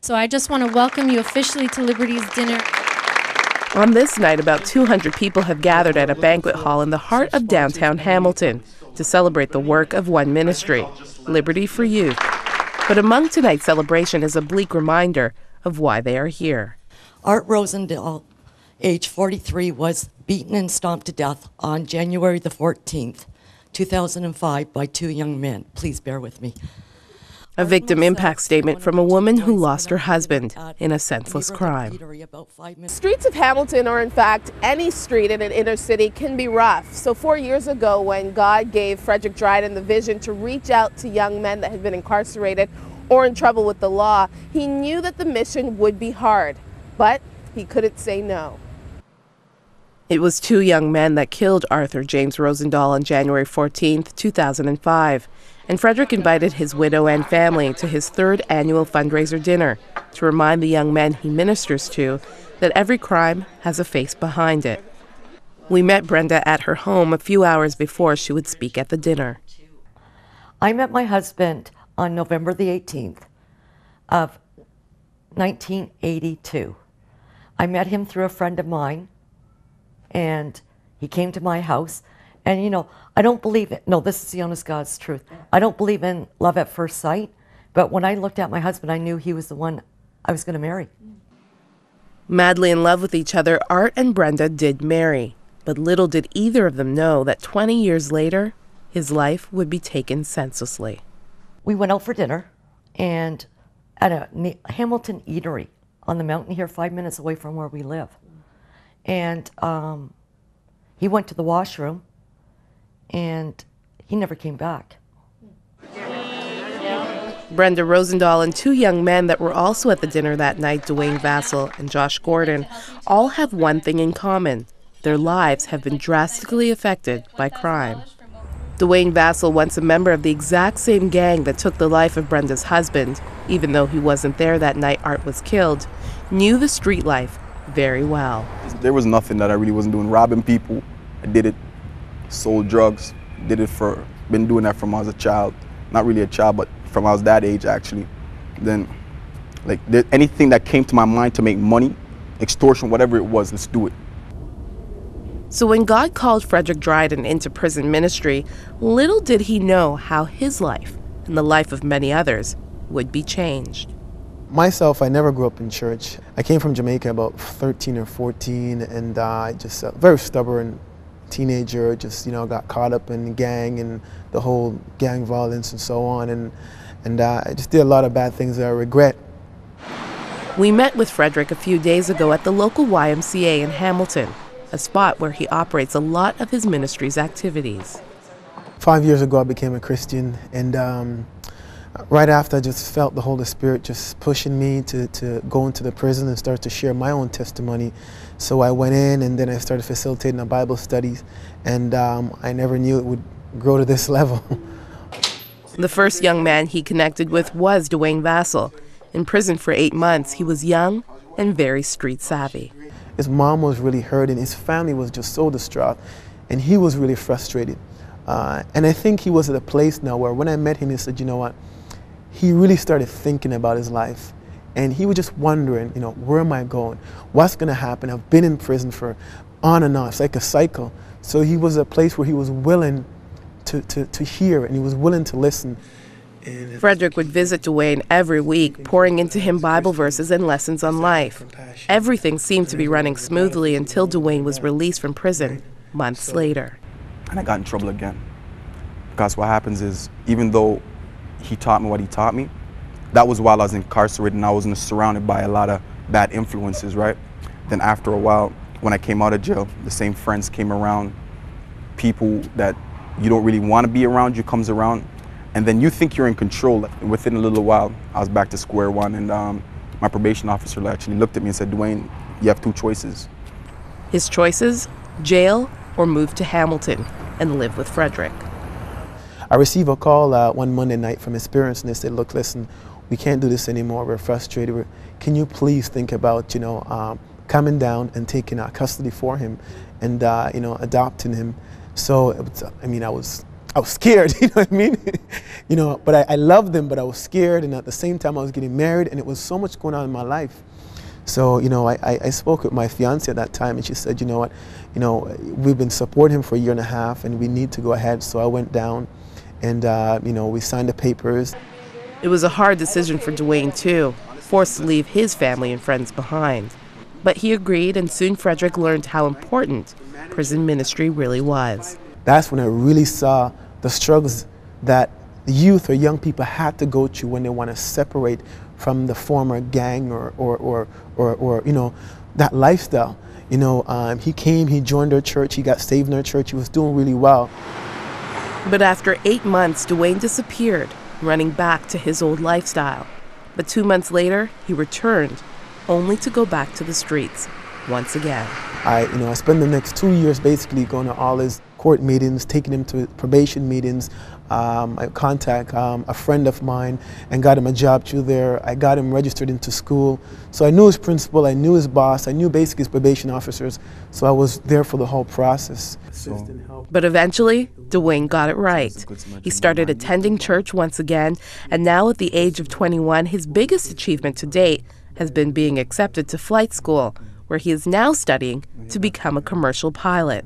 So I just want to welcome you officially to Liberty's dinner. On this night, about 200 people have gathered at a banquet hall in the heart of downtown Hamilton to celebrate the work of one ministry, Liberty for Youth. But among tonight's celebration is a bleak reminder of why they are here. Art Rosendahl, age 43, was beaten and stomped to death on January the 14th, 2005 by two young men. Please bear with me. A victim impact statement from a woman who lost her husband in a senseless crime. Streets of Hamilton, or in fact any street in an inner city, can be rough. So 4 years ago, when God gave Frederick Dryden the vision to reach out to young men that had been incarcerated or in trouble with the law, he knew that the mission would be hard, but he couldn't say no. It was two young men that killed Arthur James Rosendahl on January 14, 2005. And Frederick invited his widow and family to his third annual fundraiser dinner to remind the young men he ministers to that every crime has a face behind it. We met Brenda at her home a few hours before she would speak at the dinner. I met my husband on November the 18th of 1982. I met him through a friend of mine, and he came to my house. And, you know, I don't believe it. No, this is the honest God's truth. I don't believe in love at first sight. But when I looked at my husband, I knew he was the one I was going to marry. Madly in love with each other, Art and Brenda did marry. But little did either of them know that 20 years later, his life would be taken senselessly. We went out for dinner and at a Hamilton eatery on the mountain here, 5 minutes away from where we live. And he went to the washroom. And he never came back. Brenda Rosendahl and two young men that were also at the dinner that night, Dwayne Vassell and Josh Gordon, all have one thing in common. Their lives have been drastically affected by crime. Dwayne Vassell, once a member of the exact same gang that took the life of Brenda's husband, even though he wasn't there that night Art was killed, knew the street life very well. There was nothing that I really wasn't doing. Robbing people, I did it. Sold drugs, been doing that from when I was a child. Not really a child, but from I was that age actually. Then, like, anything that came to my mind to make money, extortion, whatever it was, let's do it. So when God called Frederick Dryden into prison ministry, little did he know how his life, and the life of many others, would be changed. Myself, I never grew up in church. I came from Jamaica about 13 or 14, and I just very stubborn teenager, just, you know, got caught up in the gang and the whole gang violence and so on, and I just did a lot of bad things that I regret. We met with Frederick a few days ago at the local YMCA in Hamilton, a spot where he operates a lot of his ministry's activities. 5 years ago I became a Christian, and right after I just felt the Holy Spirit just pushing me to go into the prison and start to share my own testimony. So I went in, and then I started facilitating a Bible studies, and I never knew it would grow to this level. The first young man he connected with was Dwayne Vassell. In prison for 8 months, he was young and very street savvy. His mom was really hurting, his family was just so distraught, and he was really frustrated. And I think he was at a place now where when I met him, he said, you know what, he really started thinking about his life. And he was just wondering, you know, where am I going? What's going to happen? I've been in prison for on and off. It's like a cycle. So he was at a place where he was willing to hear, and he was willing to listen. Frederick would visit Dwayne every week, pouring into him Bible verses and lessons on life. Everything seemed to be running smoothly until Dwayne was released from prison months later. And I got in trouble again. Because what happens is, even though he taught me what he taught me, that was while I was incarcerated and I was surrounded by a lot of bad influences, right? Then after a while, when I came out of jail, the same friends came around, people that you don't really want to be around you comes around, and then you think you're in control. Within a little while, I was back to square one, and my probation officer actually looked at me and said, Dwayne, you have two choices. His choices? Jail or move to Hamilton and live with Frederick. I received a call one Monday night from his parents, and they said, look, listen, we can't do this anymore, we're frustrated. Can you please think about, you know, coming down and taking custody for him and, you know, adopting him? So, I mean, I was scared, you know what I mean? You know, but I loved them, but I was scared, and at the same time I was getting married, and it was so much going on in my life. So, you know, I spoke with my fiance at that time, and she said, you know what, you know, we've been supporting him for a year and a half, and we need to go ahead. So I went down, and, you know, we signed the papers. It was a hard decision for Dwayne, too, forced to leave his family and friends behind. But he agreed, and soon Frederick learned how important prison ministry really was. That's when I really saw the struggles that youth or young people had to go through when they want to separate from the former gang or you know, that lifestyle. You know, he came, he joined our church, he got saved in our church, he was doing really well. But after 8 months, Dwayne disappeared, running back to his old lifestyle. But 2 months later, he returned, only to go back to the streets once again. I spent the next 2 years basically going to all his court meetings, taking him to probation meetings. I contact a friend of mine and got him a job through there. I got him registered into school. So I knew his principal, I knew his boss, I knew basically his probation officers. So I was there for the whole process. But eventually, Dwayne got it right. He started attending church once again, and now at the age of 21, his biggest achievement to date has been being accepted to flight school, where he is now studying to become a commercial pilot.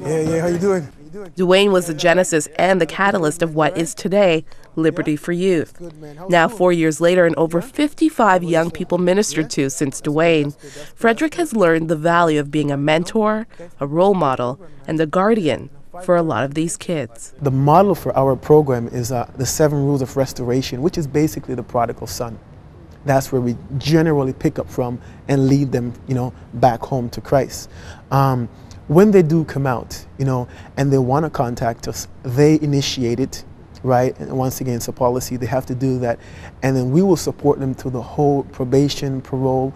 Yeah, how you doing? Dwayne was the genesis and the catalyst of what is today Liberty for Youth. Now, 4 years later, and over 55 young people ministered to since Dwayne, Frederick has learned the value of being a mentor, a role model, and a guardian for a lot of these kids. The model for our program is the 7 Rules of Restoration, which is basically the prodigal son. That's where we generally pick up from and lead them, you know, back home to Christ. When they do come out, you know, and they want to contact us, they initiate it, right? And once again, it's a policy, they have to do that. And then we will support them through the whole probation, parole,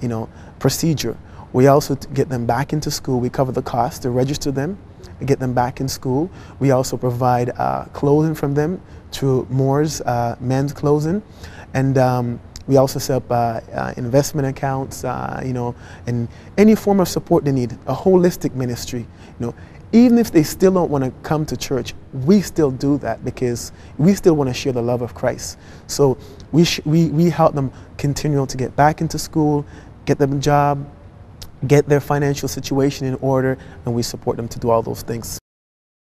you know, procedure. We also get them back into school. We cover the cost to register them and get them back in school. We also provide clothing from them through Moore's men's clothing. And we also set up investment accounts, you know, and any form of support they need, a holistic ministry. You know, even if they still don't want to come to church, we still do that because we still want to share the love of Christ. So we help them continue to get back into school, get them a job, get their financial situation in order, and we support them to do all those things.